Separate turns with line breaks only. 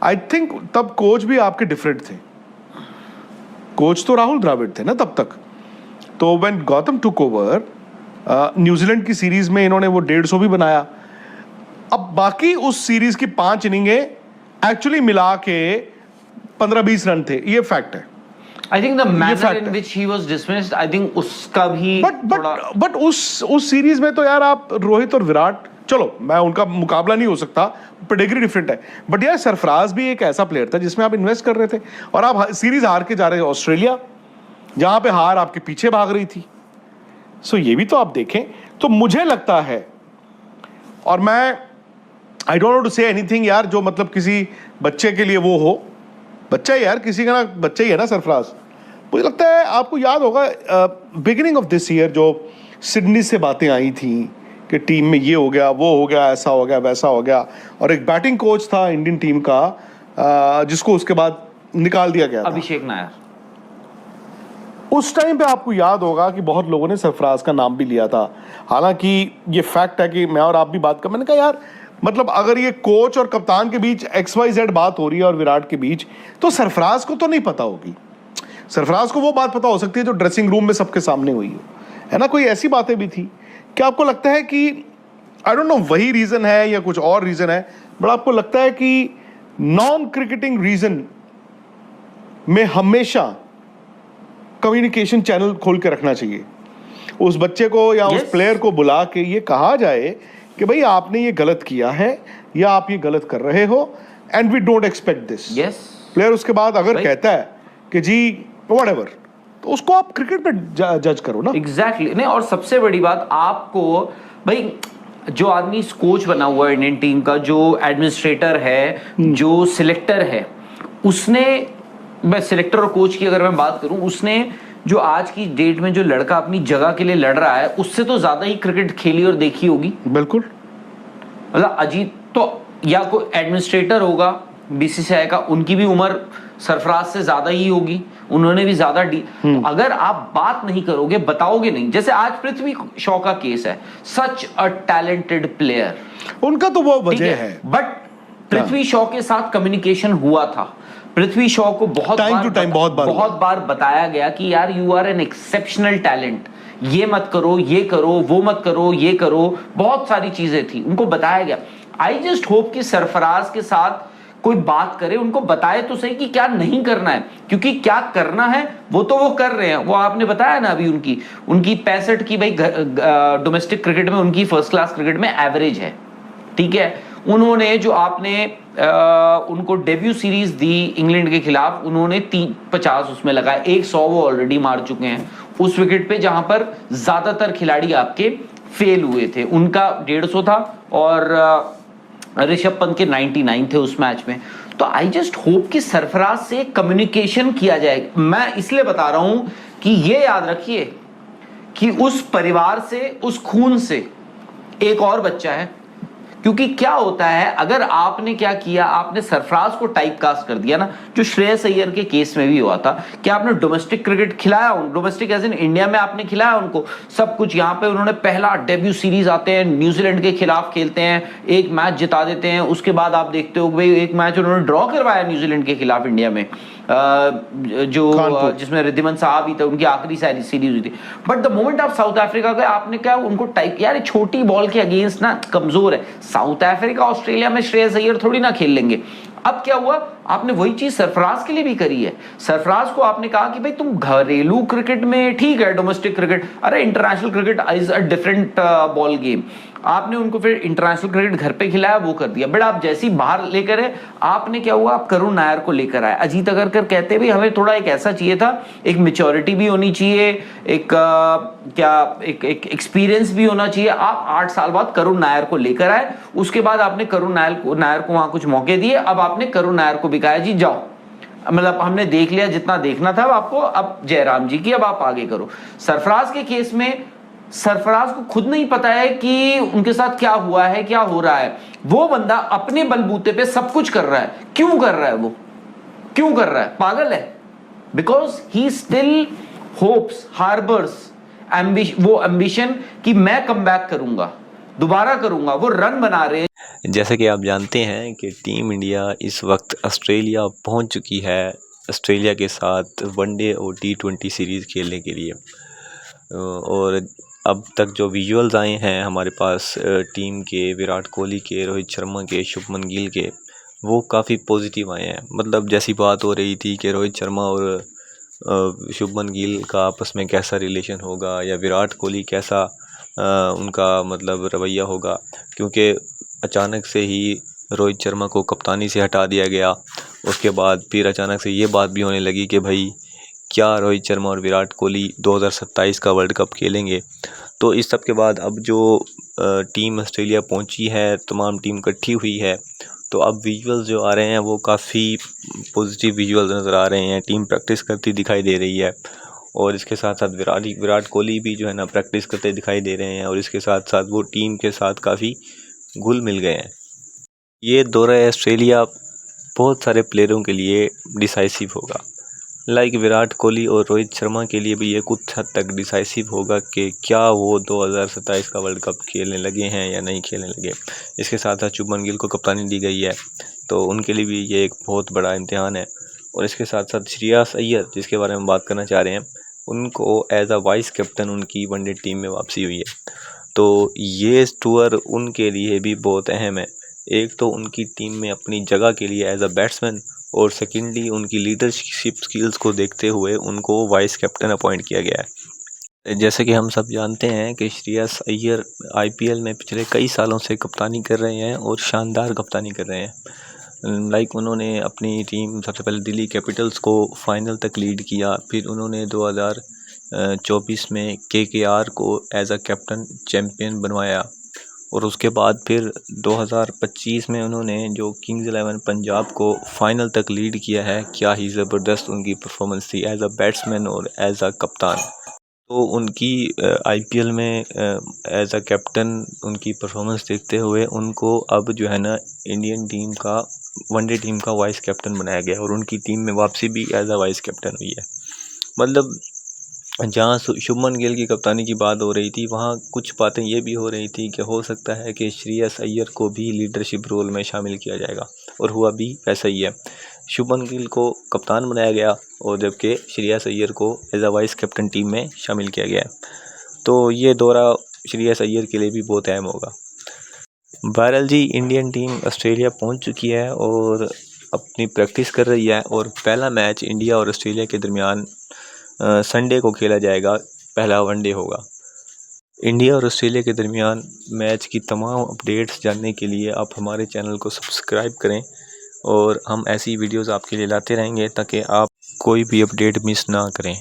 I think तब coach भी आपके डिफरेंट थे, कोच तो राहुल द्रविड़ थे ना तब तक। तो when Gautam took over, New Zealand की सीरीज में इन्होंने वो 150 भी बनाया। अब बाकी उस सीरीज की 5 इनिंगें एक्चुअली मिला के 15-20 रन थे, ये फैक्ट है।
I think the manner in which he was dismissed, I think उसका भी
बट उस सीरीज में तो यार आप रोहित और विराट, चलो मैं उनका मुकाबला नहीं हो सकता, पेडिग्री डिफरेंट है, बट यार सरफराज भी एक ऐसा प्लेयर था जिसमें आप इन्वेस्ट कर रहे थे और आप सीरीज हार के जा रहे थे ऑस्ट्रेलिया, जहां पे हार आपके पीछे भाग रही थी। सो ये भी तो आप देखें। तो मुझे लगता है, और मैं I don't want to say anything यार जो मतलब किसी बच्चे के लिए वो हो, बच्चा ही यार, किसी का ना बच्चा ही है ना सरफराज। मुझे लगता है आपको याद होगा बिगिनिंग ऑफ दिस ईयर जो सिडनी से बातें आई थी कि टीम में ये हो गया, वो हो गया, ऐसा हो गया, वैसा हो गया, और एक बैटिंग कोच था इंडियन टीम का जिसको उसके बाद निकाल दिया गया था,
अभिषेक नायर।
उस टाइम पे आपको याद होगा कि बहुत लोगों ने सरफराज का नाम भी लिया था। हालांकि ये फैक्ट है कि मैं और आप भी बात कर, मैंने कहा यार मतलब अगर ये कोच और कप्तान के बीच XYZ बात हो रही है और विराट के बीच, तो सरफराज को तो नहीं पता होगी। सरफराज को वो बात पता हो सकती है जो ड्रेसिंग रूम में सबके सामने हुई है ना। कोई ऐसी बातें भी थी। क्या आपको लगता है कि आई डोंट नो वही रीजन है या कुछ और रीजन है, बट आपको लगता है कि नॉन क्रिकेटिंग रीजन में हमेशा कम्युनिकेशन चैनल खोल के रखना चाहिए? उस बच्चे को या उस प्लेयर को बुला के ये कहा जाए कि भाई आपने ये गलत किया है या आप ये गलत कर रहे हो, and we don't expect this. Player उसके बाद अगर कहता है कि जी व्हाटएवर, तो उसको आप क्रिकेट में जज करो ना।
एग्जैक्टली नहीं, और सबसे बड़ी बात आपको भाई, जो आदमी कोच बना हुआ है इंडियन टीम का, जो एडमिनिस्ट्रेटर है, जो सिलेक्टर है, उसने, मैं सिलेक्टर और कोच की अगर मैं बात करूं, उसने जो आज की डेट में जो लड़का अपनी जगह के लिए लड़ रहा है, उससे तो ज्यादा ही क्रिकेट खेली और देखी होगी।
बिल्कुल,
मतलब अजीत तो, या कोई एडमिनिस्ट्रेटर होगा BCCI का, उनकी भी उम्र सरफराज से ज्यादा ही होगी, उन्होंने भी ज्यादा तो अगर आप बात नहीं करोगे, बताओगे नहीं, जैसे आज पृथ्वी शॉ का केस है, सच अ टैलेंटेड प्लेयर,
उनका तो वो वजह है,
बट पृथ्वी शॉ के साथ कम्युनिकेशन हुआ था। पृथ्वी शॉ को बहुत बार बताया गया कि यार you are an exceptional talent, ये मत करो, ये करो, वो मत करो, ये करो, बहुत सारी चीजें थी, उनको बताया गया। आई जस्ट होप कि सरफराज के साथ कोई बात करे, उनको बताए तो सही कि क्या नहीं करना है, क्योंकि क्या करना है वो तो वो कर रहे हैं। वो आपने बताया ना अभी उनकी 65 की भाई डोमेस्टिक क्रिकेट में उनकी फर्स्ट क्लास क्रिकेट में एवरेज है, ठीक है। उन्होंने जो आपने उनको डेब्यू सीरीज दी इंग्लैंड के खिलाफ, उन्होंने 50 उसमें लगाए, 100 वो ऑलरेडी मार चुके हैं उस विकेट पे जहां पर ज्यादातर खिलाड़ी आपके फेल हुए थे। उनका 150 था और ऋषभ पंत के 99 थे उस मैच में। तो आई जस्ट होप कि सरफराज से कम्युनिकेशन किया जाए। मैं इसलिए बता रहा हूं कि ये याद रखिए कि उस परिवार से, उस खून से एक और बच्चा है। क्योंकि क्या होता है, अगर आपने क्या किया, आपने सरफराज को टाइपकास्ट कर दिया ना, जो श्रेयस अय्यर के केस में भी हुआ था कि आपने डोमेस्टिक क्रिकेट खिलाया, डोमेस्टिक एज इन इंडिया में आपने खिलाया उनको सब कुछ। यहाँ पे उन्होंने पहला डेब्यू सीरीज आते हैं, न्यूजीलैंड के खिलाफ खेलते हैं, एक मैच जिता देते हैं, उसके बाद आप देखते हो भाई एक मैच उन्होंने ड्रॉ करवाया न्यूजीलैंड के खिलाफ इंडिया में, जो जिसमें रिद्धिमान साहब ही थे, उनकी आखिरी सीरीज हुई थी। बट द मोमेंट आप साउथ अफ्रीका गए, आपने क्या उनको टाइप, यार छोटी बॉल के अगेंस्ट ना कमजोर है साउथ अफ्रीका, ऑस्ट्रेलिया में श्रेयस अय्यर थोड़ी ना खेल लेंगे। अब क्या हुआ, आपने वही चीज सरफराज के लिए भी करी है। सरफराज को आपने कहा कि भाई तुम घरेलू क्रिकेट में ठीक है, डोमेस्टिक क्रिकेट, अरे international cricket is a different ball game. आपने उनको फिर इंटरनेशनल क्रिकेट घर पे खिलाया, वो कर दिया। बट आप जैसे ही बाहर लेकर है, आपने क्या हुआ, आप करुण नायर को लेकर आए। अजीत अगरकर कहते भाई हमें थोड़ा एक ऐसा चाहिए था, एक मैच्योरिटी भी होनी चाहिए, एक एक एक्सपीरियंस भी होना चाहिए। आप 8 साल बाद करुण नायर को लेकर आए, उसके बाद आपने करुण नायर को वहां कुछ मौके दिए, अब आपने करुण नायर को भी कहा जी जाओ, मतलब हमने देख लिया जितना देखना था आपको, अब जयराम जी की, अब आप आगे करो। सरफराज के केस में सरफराज को खुद नहीं पता है कि उनके साथ क्या हुआ है, क्या हो रहा है। वो बंदा अपने बलबूते पे सब कुछ कर रहा है। क्यों कर रहा है वो, क्यों कर रहा है, पागल है? Because he still hopes, harbours वो एम्बिशन कि मैं कम बैक करूंगा, दोबारा करूंगा। वो रन बना रहे हैं।
जैसे कि आप जानते हैं कि टीम इंडिया इस वक्त ऑस्ट्रेलिया पहुंच चुकी है, ऑस्ट्रेलिया के साथ वनडे और T20 सीरीज़ खेलने के लिए। और अब तक जो विजुअल्स आए हैं हमारे पास टीम के, विराट कोहली के, रोहित शर्मा के, शुभमन गिल के, वो काफ़ी पॉजिटिव आए हैं। मतलब जैसी बात हो रही थी कि रोहित शर्मा और शुभमन गिल का आपस में कैसा रिलेशन होगा, या विराट कोहली कैसा उनका मतलब रवैया होगा, क्योंकि अचानक से ही रोहित शर्मा को कप्तानी से हटा दिया गया। उसके बाद फिर अचानक से ये बात भी होने लगी कि भाई क्या रोहित शर्मा और विराट कोहली 2027 का वर्ल्ड कप खेलेंगे। तो इस सब के बाद अब जो टीम ऑस्ट्रेलिया पहुंची है, तमाम टीम इकट्ठी हुई है, तो अब विजुअल्स जो आ रहे हैं वो काफ़ी पॉजिटिव विजुअल्स नज़र आ रहे हैं। टीम प्रैक्टिस करती दिखाई दे रही है, और इसके साथ साथ विराट कोहली भी जो है ना प्रैक्टिस करते दिखाई दे रहे हैं, और इसके साथ साथ वो टीम के साथ काफ़ी घुल मिल गए हैं। ये दौरा ऑस्ट्रेलिया बहुत सारे प्लेयरों के लिए डिसाइसिव होगा। लाइक विराट कोहली और रोहित शर्मा के लिए भी ये कुछ हद तक डिसाइसिव होगा कि क्या वो 2027 का वर्ल्ड कप खेलने लगे हैं या नहीं खेलने लगे। इसके साथ साथ शुभमन गिल को कप्तानी दी गई है, तो उनके लिए भी ये एक बहुत बड़ा इम्तिहान है। और इसके साथ साथ श्रेयस अय्यर, जिसके बारे में बात करना चाह रहे हैं, उनको एज अ वाइस कैप्टन उनकी वनडे टीम में वापसी हुई है। तो ये टूर उनके लिए भी बहुत अहम है। एक तो उनकी टीम में अपनी जगह के लिए एज अ बैट्समैन, और सेकेंडली उनकी लीडरशिप स्किल्स को देखते हुए उनको वाइस कैप्टन अपॉइंट किया गया है। जैसे कि हम सब जानते हैं कि श्रेयस अय्यर IPL में पिछले कई सालों से कप्तानी कर रहे हैं और शानदार कप्तानी कर रहे हैं। लाइक उन्होंने अपनी टीम सबसे पहले दिल्ली कैपिटल्स को फाइनल तक लीड किया, फिर उन्होंने 2024 में KKR को एज अ कैप्टन चैम्पियन बनवाया, और उसके बाद फिर 2025 में उन्होंने जो किंग्स 11 पंजाब को फाइनल तक लीड किया है। क्या ही ज़बरदस्त उनकी परफॉर्मेंस थी एज अ बैट्समैन और एज अ कप्तान। तो उनकी IPL में एज अ कैप्टन उनकी परफॉर्मेंस देखते हुए उनको अब जो है ना इंडियन टीम का, वनडे टीम का वाइस कैप्टन बनाया गया, और उनकी टीम में वापसी भी एज अ वाइस कैप्टन हुई है। मतलब जहाँ शुभमन गिल की कप्तानी की बात हो रही थी, वहाँ कुछ बातें ये भी हो रही थी कि हो सकता है कि श्रेयस अय्यर को भी लीडरशिप रोल में शामिल किया जाएगा, और हुआ भी वैसा ही है। शुभमन गिल को कप्तान बनाया गया, और जबकि श्रेयस अय्यर को as a vice captain team में शामिल किया गया है। तो ये दौरा श्रेयस अय्यर के लिए भी बहुत अहम होगा। बहरहाल जी, इंडियन टीम ऑस्ट्रेलिया पहुँच चुकी है और अपनी प्रैक्टिस कर रही है, और पहला मैच इंडिया और ऑस्ट्रेलिया के दरमियान संडे को खेला जाएगा। पहला वनडे होगा। इंडिया और ऑस्ट्रेलिया के दरमियान मैच की तमाम अपडेट्स जानने के लिए आप हमारे चैनल को सब्सक्राइब करें, और हम ऐसी वीडियोस आपके लिए लाते रहेंगे ताकि आप कोई भी अपडेट मिस ना करें।